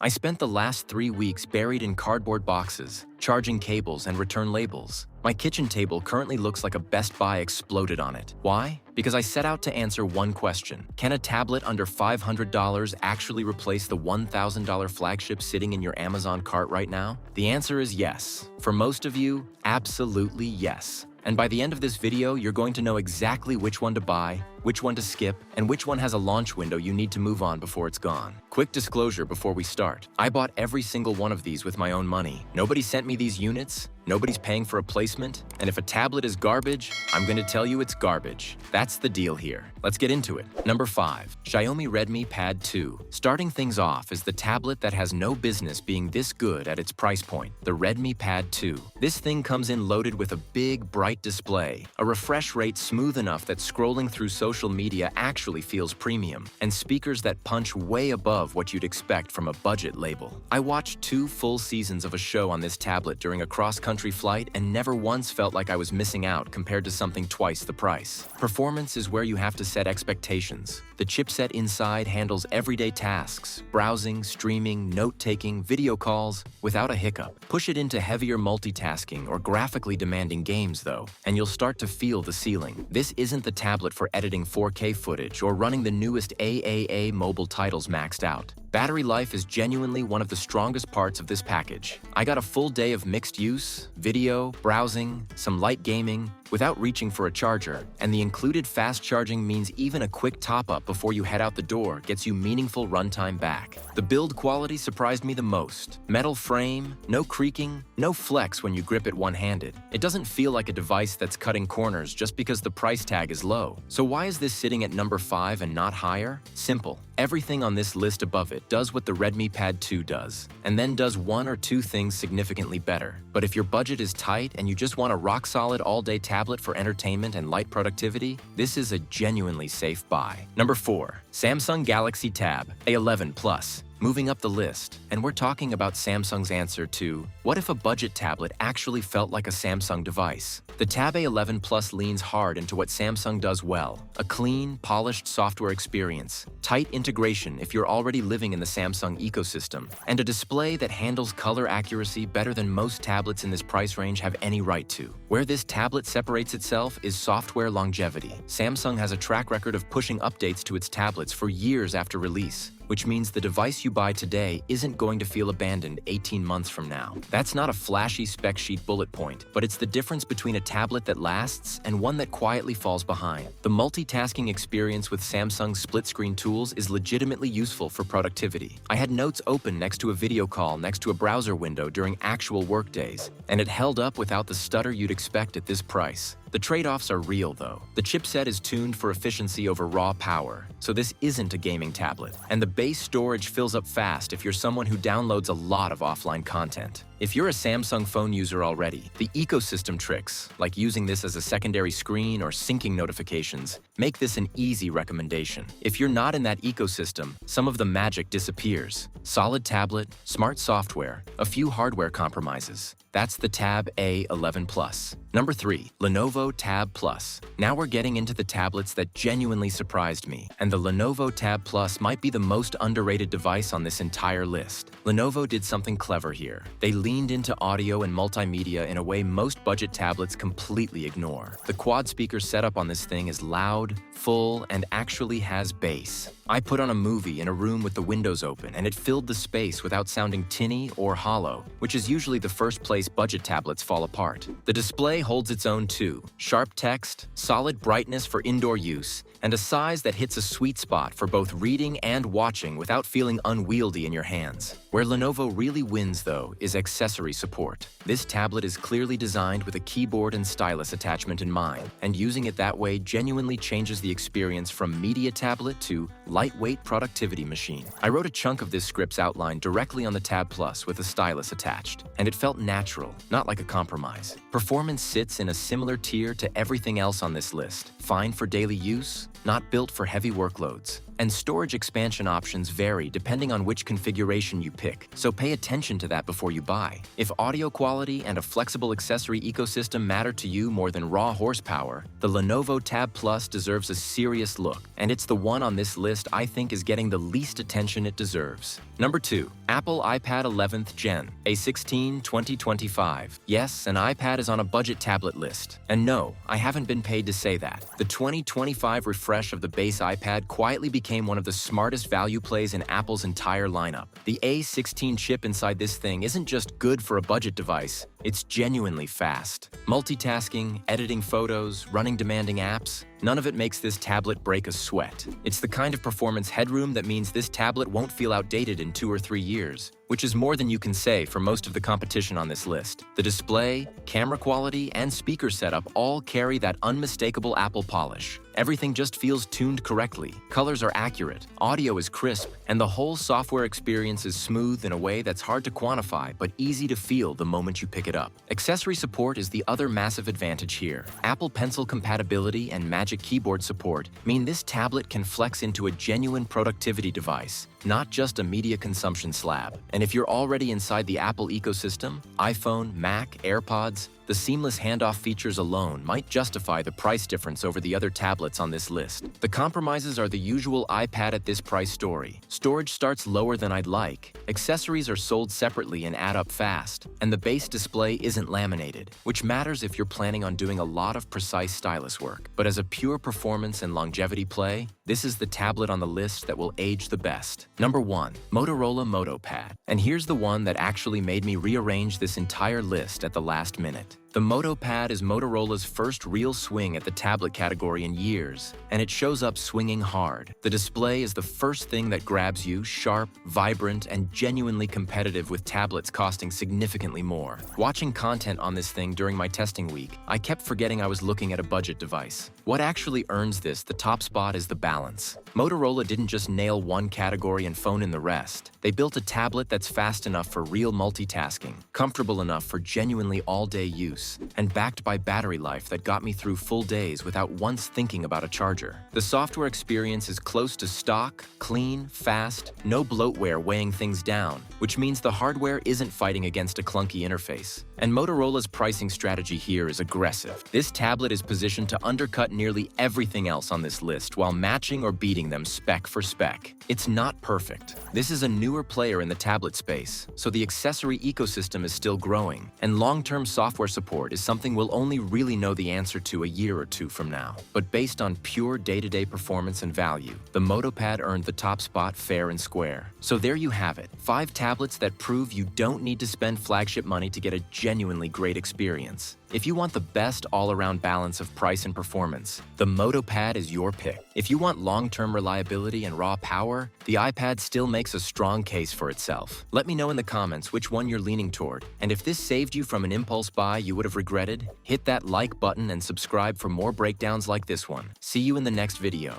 I spent the last 3 weeks buried in cardboard boxes, charging cables and return labels. My kitchen table currently looks like a Best Buy exploded on it. Why? Because I set out to answer one question. Can a tablet under $500 actually replace the $1,000 flagship sitting in your Amazon cart right now? The answer is yes. For most of you, absolutely yes. And by the end of this video, you're going to know exactly which one to buy, which one to skip, and which one has a launch window you need to move on before it's gone. Quick disclosure before we start. I bought every single one of these with my own money. Nobody sent me these units, nobody's paying for a placement, and if a tablet is garbage, I'm going to tell you it's garbage. That's the deal here. Let's get into it. Number 5. Xiaomi Redmi Pad 2. Starting things off is the tablet that has no business being this good at its price point, the Redmi Pad 2. This thing comes in loaded with a big, bright display, a refresh rate smooth enough that scrolling through social media actually feels premium, and speakers that punch way above what you'd expect from a budget label. I watched 2 full seasons of a show on this tablet during a cross-country flight and never once felt like I was missing out compared to something twice the price. Performance is where you have to set expectations. The chipset inside handles everyday tasks, browsing, streaming, note-taking, video calls, without a hiccup. Push it into heavier multitasking or graphically demanding games though, and you'll start to feel the ceiling. This isn't the tablet for editing 4K footage or running the newest AAA mobile titles maxed out. Battery life is genuinely one of the strongest parts of this package. I got a full day of mixed use, video, browsing, some light gaming, without reaching for a charger, and the included fast charging means even a quick top-up before you head out the door gets you meaningful runtime back. The build quality surprised me the most. Metal frame, no creaking, no flex when you grip it one-handed. It doesn't feel like a device that's cutting corners just because the price tag is low. So why is this sitting at number 5 and not higher? Simple. Everything on this list above it does what the Redmi Pad 2 does, and then does 1 or 2 things significantly better. But if your budget is tight and you just want a rock-solid all-day tablet for entertainment and light productivity, this is a genuinely safe buy. Number 4. Samsung Galaxy Tab A11 Plus. Moving up the list, and we're talking about Samsung's answer to, what if a budget tablet actually felt like a Samsung device? The Tab A11 Plus leans hard into what Samsung does well, a clean, polished software experience, tight integration if you're already living in the Samsung ecosystem, and a display that handles color accuracy better than most tablets in this price range have any right to. Where this tablet separates itself is software longevity. Samsung has a track record of pushing updates to its tablets for years after release, which means the device you buy today isn't going to feel abandoned 18 months from now. That's not a flashy spec sheet bullet point, but it's the difference between a tablet that lasts and one that quietly falls behind. The multitasking experience with Samsung's split-screen tools is legitimately useful for productivity. I had notes open next to a video call next to a browser window during actual work days, and it held up without the stutter you'd expect at this price. The trade-offs are real though. The chipset is tuned for efficiency over raw power, so this isn't a gaming tablet. And the base storage fills up fast if you're someone who downloads a lot of offline content. If you're a Samsung phone user already, the ecosystem tricks, like using this as a secondary screen or syncing notifications, make this an easy recommendation. If you're not in that ecosystem, some of the magic disappears. Solid tablet, smart software, a few hardware compromises. That's the Tab A11 Plus. Number 3. Lenovo Tab Plus. Now we're getting into the tablets that genuinely surprised me, and the Lenovo Tab Plus might be the most underrated device on this entire list. Lenovo did something clever here. They leaned into audio and multimedia in a way most budget tablets completely ignore. The quad speaker setup on this thing is loud, full, and actually has bass. I put on a movie in a room with the windows open, and it filled the space without sounding tinny or hollow, which is usually the first place budget tablets fall apart. The display holds its own too. Sharp text, solid brightness for indoor use, and a size that hits a sweet spot for both reading and watching without feeling unwieldy in your hands. Where Lenovo really wins, though, is accessory support. This tablet is clearly designed with a keyboard and stylus attachment in mind, and using it that way genuinely changes the experience from media tablet to lightweight productivity machine. I wrote a chunk of this script's outline directly on the Tab Plus with a stylus attached, and it felt natural, not like a compromise. Performance sits in a similar tier to everything else on this list. Fine for daily use, not built for heavy workloads. And storage expansion options vary depending on which configuration you pick, so pay attention to that before you buy. If audio quality and a flexible accessory ecosystem matter to you more than raw horsepower, the Lenovo Tab Plus deserves a serious look, and it's the one on this list I think is getting the least attention it deserves. Number 2. Apple iPad 11th Gen, A16 2025. Yes, an iPad is on a budget tablet list. And no, I haven't been paid to say that. The 2025 refresh of the base iPad quietly became one of the smartest value plays in Apple's entire lineup. The A16 chip inside this thing isn't just good for a budget device, it's genuinely fast. Multitasking, editing photos, running demanding apps, none of it makes this tablet break a sweat. It's the kind of performance headroom that means this tablet won't feel outdated in 2 or 3 years, which is more than you can say for most of the competition on this list. The display, camera quality, and speaker setup all carry that unmistakable Apple polish. Everything just feels tuned correctly, colors are accurate, audio is crisp, and the whole software experience is smooth in a way that's hard to quantify but easy to feel the moment you pick it up. Accessory support is the other massive advantage here. Apple Pencil compatibility and Magic Keyboard support mean this tablet can flex into a genuine productivity device, not just a media consumption slab. And if you're already inside the Apple ecosystem, iPhone, Mac, AirPods, the seamless handoff features alone might justify the price difference over the other tablets on this list. The compromises are the usual iPad at this price story. Storage starts lower than I'd like, accessories are sold separately and add up fast, and the base display isn't laminated, which matters if you're planning on doing a lot of precise stylus work. But as a pure performance and longevity play, this is the tablet on the list that will age the best. Number 1. Motorola Moto Pad. And here's the one that actually made me rearrange this entire list at the last minute. The Moto Pad is Motorola's first real swing at the tablet category in years, and it shows up swinging hard. The display is the first thing that grabs you, sharp, vibrant, and genuinely competitive with tablets costing significantly more. Watching content on this thing during my testing week, I kept forgetting I was looking at a budget device. What actually earns this the top spot is the balance. Motorola didn't just nail one category and phone in the rest. They built a tablet that's fast enough for real multitasking, comfortable enough for genuinely all-day use, and backed by battery life that got me through full days without once thinking about a charger. The software experience is close to stock, clean, fast, no bloatware weighing things down, which means the hardware isn't fighting against a clunky interface. And Motorola's pricing strategy here is aggressive. This tablet is positioned to undercut nearly everything else on this list while matching or beating them spec for spec. It's not perfect. This is a newer player in the tablet space, so the accessory ecosystem is still growing, and long-term software support is something we'll only really know the answer to a year or 2 from now. But based on pure day-to-day performance and value, the Moto Pad earned the top spot fair and square. So there you have it, 5 tablets that prove you don't need to spend flagship money to get a genuinely great experience. If you want the best all-around balance of price and performance, the Moto Pad is your pick. If you want long-term reliability and raw power, the iPad still makes a strong case for itself. Let me know in the comments which one you're leaning toward, and if this saved you from an impulse buy you would have regretted, hit that like button and subscribe for more breakdowns like this one. See you in the next video.